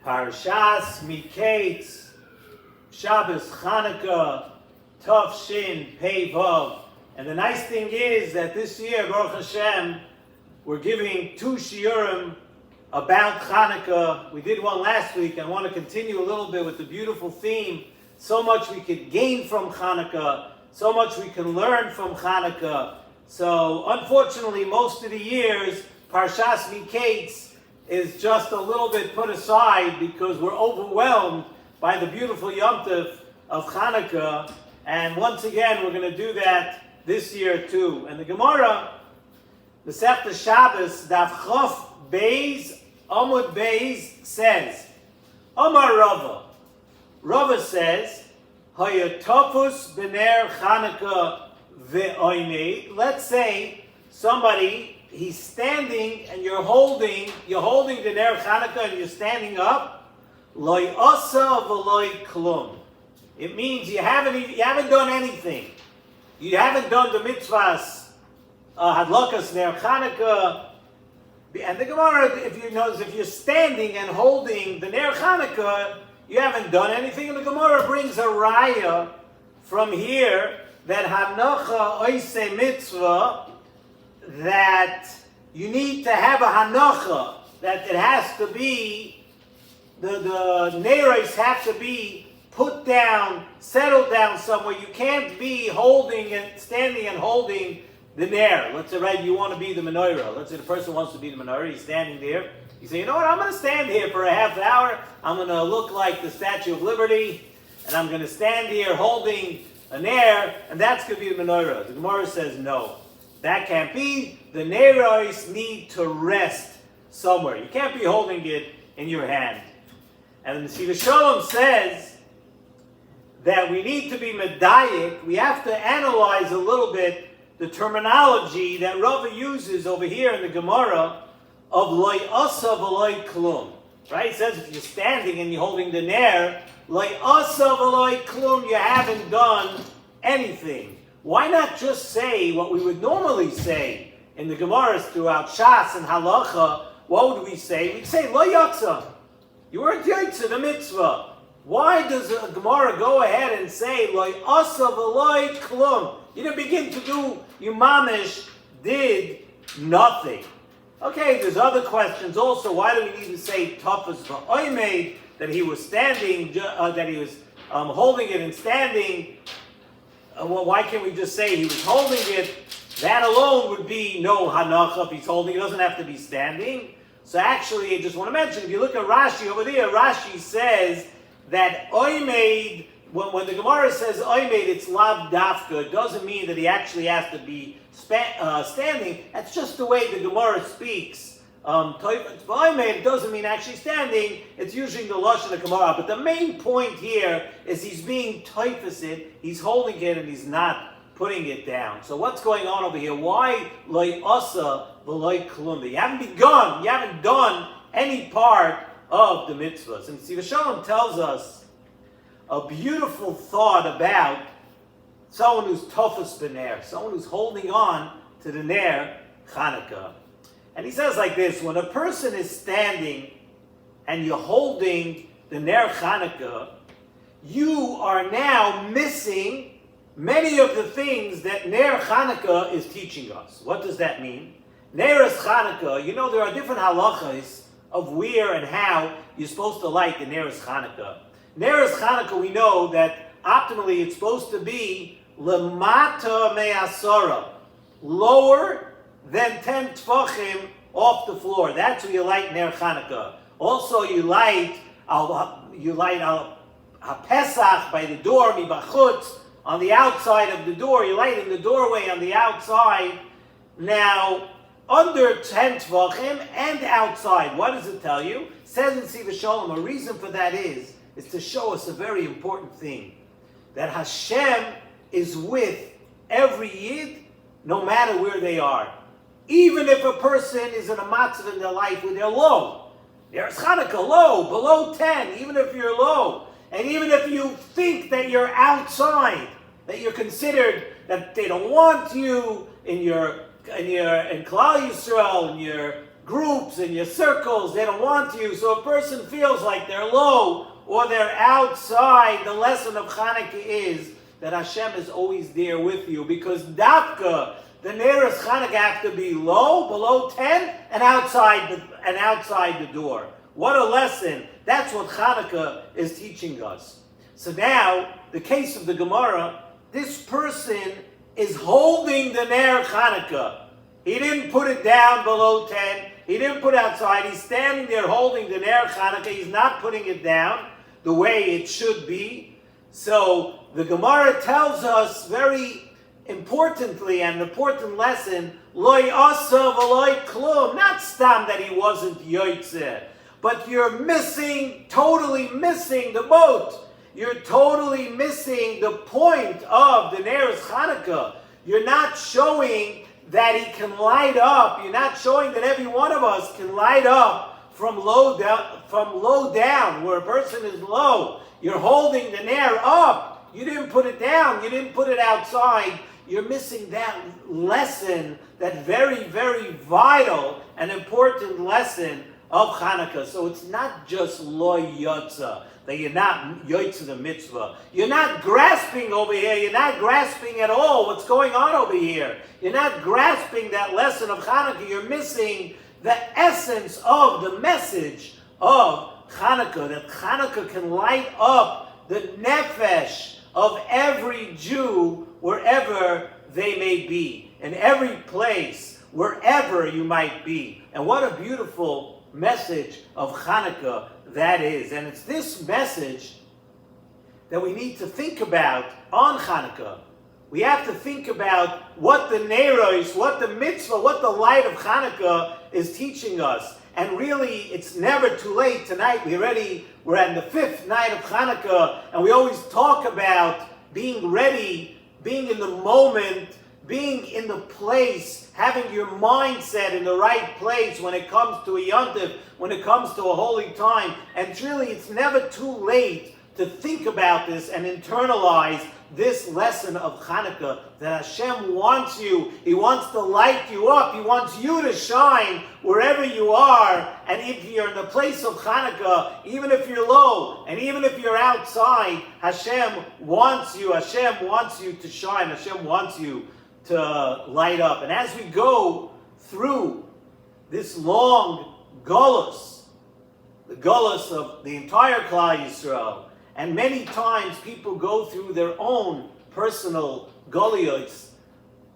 Parshas Mikeitz, Shabbos Chanukah, Tov Shin Pei Vav. And the nice thing is that this year, Baruch Hashem, we're giving 2 shiurim about Chanukah. We did one last week. I want to continue a little bit with the beautiful theme. So much we could gain from Chanukah, so much we can learn from Chanukah. So unfortunately, most of the years, Parshas Mikeitz is just a little bit put aside because we're overwhelmed by the beautiful Yom Tov of Chanukah. And once again, we're going to do that this year too. And the Gemara, the S.S.S. Shabbos, Daf Chof Beis, Amud Beis says, Amar Rava. Rava says, Hayatofus B'ner Chanukah ve'oimei. Let's say somebody, he's standing and you're holding the Ner Chanukah and you're standing up. Loi asa v'loi klum. It means you haven't done anything. You haven't done the mitzvahs, hadlakas Ner Chanukah. And the Gemara, if you notice, if you're standing and holding the Ner Chanukah, you haven't done anything. And the Gemara brings a raya from here that hanacha oise mitzvah, that you need to have a hanacha, that it has to be, the neiros have to be put down, settled down somewhere. You can't be holding and standing and holding the ner. Let's say, right, you want to be the menorah. Let's say the person wants to be the menorah. He's standing there. You say, you know what, I'm going to stand here for a half hour. I'm going to look like the Statue of Liberty, and I'm going to stand here holding a ner, and that's going to be the menorah. The Gemara says, no, that can't be. The neiros need to rest somewhere. You can't be holding it in your hand. And the Nesivos Shalom says that we need to be medayik. We have to analyze a little bit the terminology that Rava uses over here in the Gemara of loy asa v'loy klum. Right? It says if you're standing and you're holding the ner, loy asa v'loy klum, you haven't done anything. Why not just say what we would normally say in the Gemaras throughout Shas and Halacha? What would we say? We'd say lo yatsa. You weren't yatsa the mitzvah. Why does the Gemara go ahead and say lo asa v'lo klum? You didn't begin to do. You mamish did nothing. Okay, there's other questions also. Why do we need to say tafas v'oimed, that he was standing, that he was holding it and standing? Well, why can't we just say he was holding it? That alone would be no hanacha. If he's holding it, doesn't have to be standing. So actually, I just want to mention, if you look at Rashi over there, Rashi says that oimed, when the Gemara says oimed, it's lav dafka. It doesn't mean that he actually has to be standing. That's just the way the Gemara speaks. It doesn't mean actually standing. It's using the lashon of Gemara. But the main point here is he's being toifasid. He's holding it and he's not putting it down. So what's going on over here? Why loy asa v'loy klum? You haven't begun. You haven't done any part of the mitzvahs. And Nesivos Shalom tells us a beautiful thought about someone who's tofas b'ner, someone who's holding on to the ner Chanukah. And he says like this: when a person is standing and you're holding the ner Chanukah, you are now missing many of the things that ner Chanukah is teaching us. What does that mean? Neres Chanukah, you know there are different halachas of where and how you're supposed to light the Neres Chanukah. Neres Chanukah, we know that optimally it's supposed to be lemata me'asara, lower than 10 tfachim off the floor. That's where you light ner Chanukah. Also, you light Pesach by the door, mibachutz, on the outside of the door. You light in the doorway on the outside. Now, under 10 tvachim and outside. What does it tell you? It says in Nesivos Shalom, a reason for that is to show us a very important thing. That Hashem is with every Yid, no matter where they are. Even if a person is in a matzav in their life where they're low. There's Chanukah low, below 10, even if you're low. And even if you think that you're outside, that you're considered, that they don't want you in Klal Yisrael, in your groups, in your circles. They don't want you. So a person feels like they're low or they're outside. The lesson of Chanukah is that Hashem is always there with you, because Dafka, the nearest Chanukah, have to be low, below 10, and outside the door. What a lesson. That's what Chanukah is teaching us. So now, the case of the Gemara, this person is holding the Ner Chanukah. He didn't put it down below 10. He didn't put it outside. He's standing there holding the Ner Chanukah. He's not putting it down the way it should be. So the Gemara tells us very importantly, an important lesson, loy asa v'loy klum, not stam that he wasn't yotzeh, but you're totally missing the boat. You're totally missing the point of the Neres Chanukah. You're not showing that he can light up. You're not showing that every one of us can light up from low down, where a person is low. You're holding the Ner up. You didn't put it down. You didn't put it outside. You're missing that lesson, that very, very vital and important lesson of Chanukah. So it's not just lo yotza, that you're not yotza the mitzvah. You're not grasping over here. You're not grasping at all what's going on over here. You're not grasping that lesson of Chanukah. You're missing the essence of the message of Chanukah, that Chanukah can light up the nefesh of every Jew wherever they may be, in every place, wherever you might be. And what a beautiful message of Chanukah that is. And it's this message that we need to think about on Chanukah. We have to think about what the Neiros, what the mitzvah, what the light of Chanukah is teaching us. And really, it's never too late. Tonight, we're on the 5th night of Chanukah, and we always talk about being ready, being in the moment, being in the place, having your mindset in the right place when it comes to a yontif, when it comes to a holy time. And really, it's never too late to think about this and internalize this lesson of Chanukah, that Hashem wants you. He wants to light you up. He wants you to shine wherever you are. And if you're in the place of Chanukah, even if you're low, and even if you're outside, Hashem wants you. Hashem wants you to shine. Hashem wants you to light up. And as we go through this long Golus, the Golus of the entire Klal Yisrael, and many times people go through their own personal Goliots.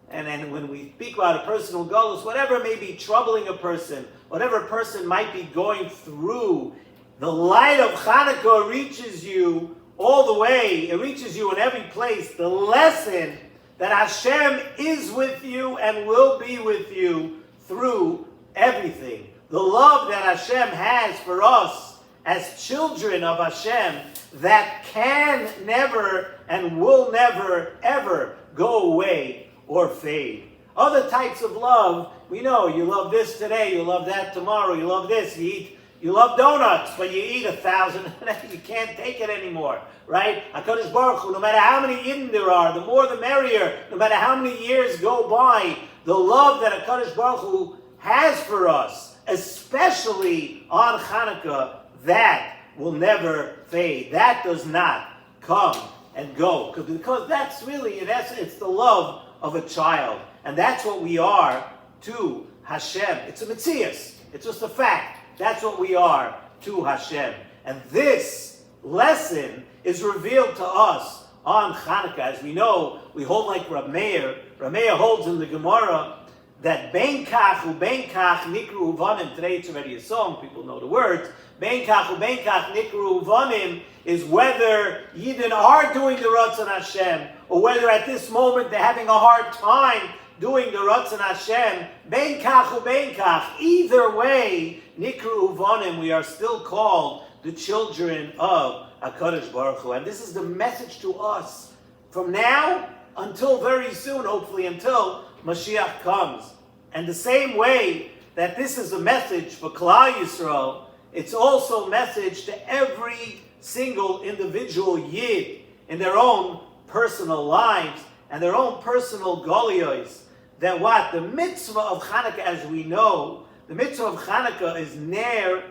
And when we speak about a personal Golus, whatever may be troubling a person, whatever a person might be going through, the light of Chanukah reaches you all the way. It reaches you in every place. The lesson that Hashem is with you and will be with you through everything. The love that Hashem has for us as children of Hashem, that can never and will never ever go away or fade. Other types of love, we know, you love this today, you love that tomorrow, you love this, you love donuts, but you eat 1,000, you can't take it anymore, right? HaKadosh Baruch Hu, no matter how many Yidden there are, the more the merrier, no matter how many years go by, the love that HaKadosh Baruch Hu has for us, especially on Chanukah, that will never fade. That does not come and go. Because that's really, in essence, it's the love of a child. And that's what we are to Hashem. It's a metzias. It's just a fact. That's what we are to Hashem. And this lesson is revealed to us on Chanukah. As we know, we hold like Rav Meir. Rav Meir holds in the Gemara that Ben Kach uBen Kach Nikru Uvanim. Today it's already a song. People know the words. Ben Kach uBen Kach Nikru Uvanim is whether Yidden are doing the Ratzon Hashem, or whether at this moment they're having a hard time doing the Ratzon Hashem. Ben Kach uBen Kach. Either way, Nikru Uvanim, we are still called the children of HaKadosh Baruch Hu. And this is the message to us from now until very soon, hopefully until Mashiach comes. And the same way that this is a message for Klal Yisrael, it's also a message to every single individual Yid in their own personal lives and their own personal Goliyos. That what? The mitzvah of Chanukah, as we know, The mitzvah of Chanukah is ner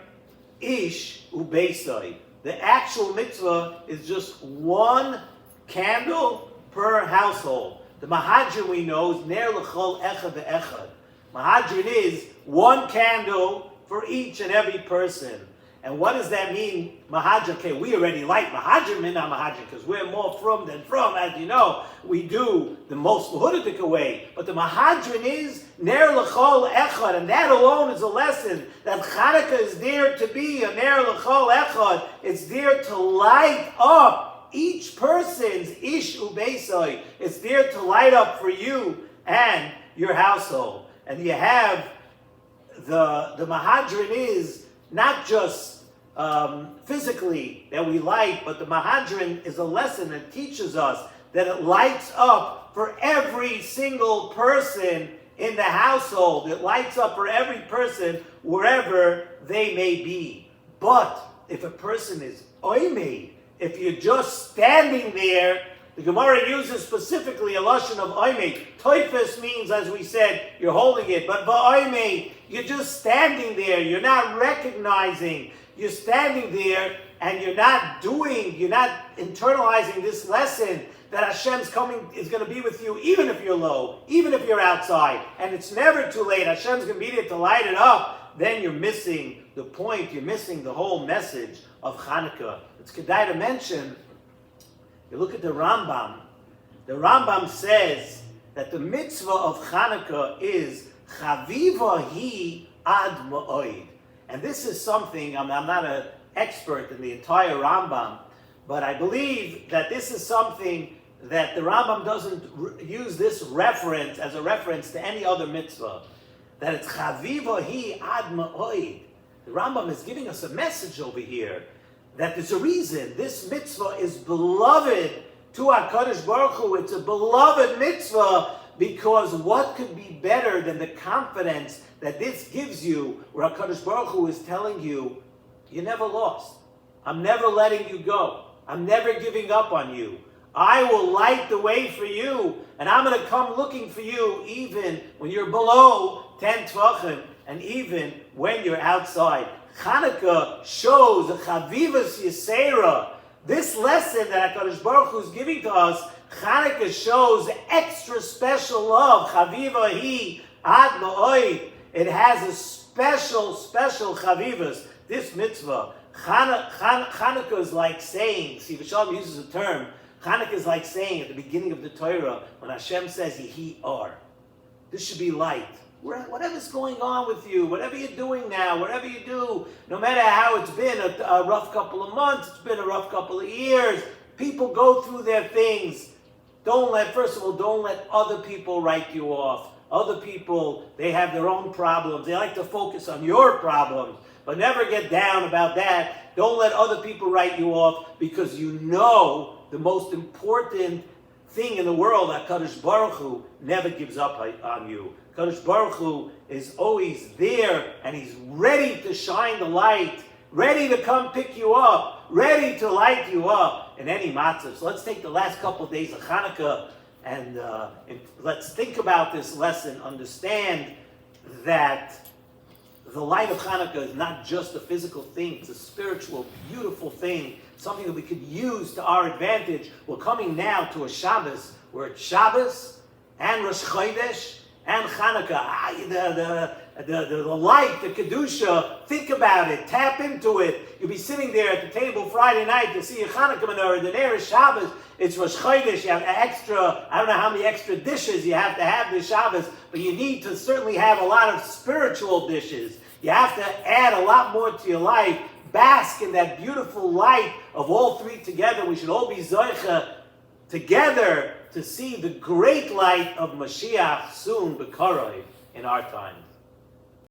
ish ubeisai. The actual mitzvah is just one candle per household. The Mahadran we know is ner l'chol echad ve'echad. Mahadran is one candle for each and every person. And what does that mean, Mahadran? Okay, we already like Mahadran, we're not Mahadran, because we're more from than from, as you know. We do the most Lahudic way. But the Mahadran is Ner L'chol Echad, and that alone is a lesson that Chanukah is there to be a Ner L'chol Echad. It's there to light up each person's Ish Ubeisai. It's there to light up for you and your household. And you have the Mahadran is not just physically that we light, but the Mahadran is a lesson that teaches us that it lights up for every single person in the household. It lights up for every person wherever they may be. But if a person is oimei, if you're just standing there, the Gemara uses specifically a lashon of oimei. Toifus means, as we said, you're holding it. But va'oimei, you're just standing there. You're not recognizing. You're standing there and you're not internalizing this lesson that Hashem's coming is going to be with you, even if you're low, even if you're outside, and it's never too late. Hashem's going to be there to light it up. Then you're missing the point. You're missing the whole message of Chanukah. It's kedai to mention. You look at the Rambam. The Rambam says that the mitzvah of Chanukah is chaviva hi ad ma'od. And this is something, I'm not an expert in the entire Rambam, but I believe that this is something that the Rambam doesn't use this reference as a reference to any other mitzvah. That it's chaviva hi ad ma'od. The Rambam is giving us a message over here that there's a reason. This mitzvah is beloved to HaKadosh Baruch Hu. It's a beloved mitzvah because what could be better than the confidence that this gives you, where HaKadosh Baruch Hu is telling you, you're never lost. I'm never letting you go. I'm never giving up on you. I will light the way for you, and I'm going to come looking for you even when you're below 10 tvachim, and even when you're outside. Chanukah shows a chavivas yisera. This lesson that HaKadosh Baruch Hu is giving to us, Chanukah shows extra special love. Chaviva hi ad ma'od. It has a special chavivas. This mitzvah, Chanukah is like saying, see, Shalom uses a term, Chanukah is like saying at the beginning of the Torah, when Hashem says, Yehi or. This should be light. Whatever's going on with you, whatever you're doing now, whatever you do, no matter how it's been a rough couple of months, it's been a rough couple of years, people go through their things. First of all, don't let other people write you off. Other people, they have their own problems. They like to focus on your problems, but never get down about that. Don't let other people write you off, because you know the most important thing in the world, that HaKadosh Baruch Hu never gives up on you. HaKadosh Baruch Hu is always there, and He's ready to shine the light, ready to come pick you up, ready to light you up in any matzah. So let's take the last couple of days of Chanukah and let's think about this lesson. Understand that the light of Chanukah is not just a physical thing. It's a spiritual, beautiful thing. Something that we could use to our advantage. We're coming now to a Shabbos, where it's Shabbos and Rosh Chodesh and Chanukah. The light, the Kedusha, think about it, tap into it. You'll be sitting there at the table Friday night to see a Chanukah menorah. The near is Shabbos, it's Rosh Chodesh, you have extra, I don't know how many extra dishes you have to have this Shabbos, but you need to certainly have a lot of spiritual dishes. You have to add a lot more to your life. Bask in that beautiful light of all three together. We should all be zoicha together to see the great light of Mashiach soon, B'karoi, in our time.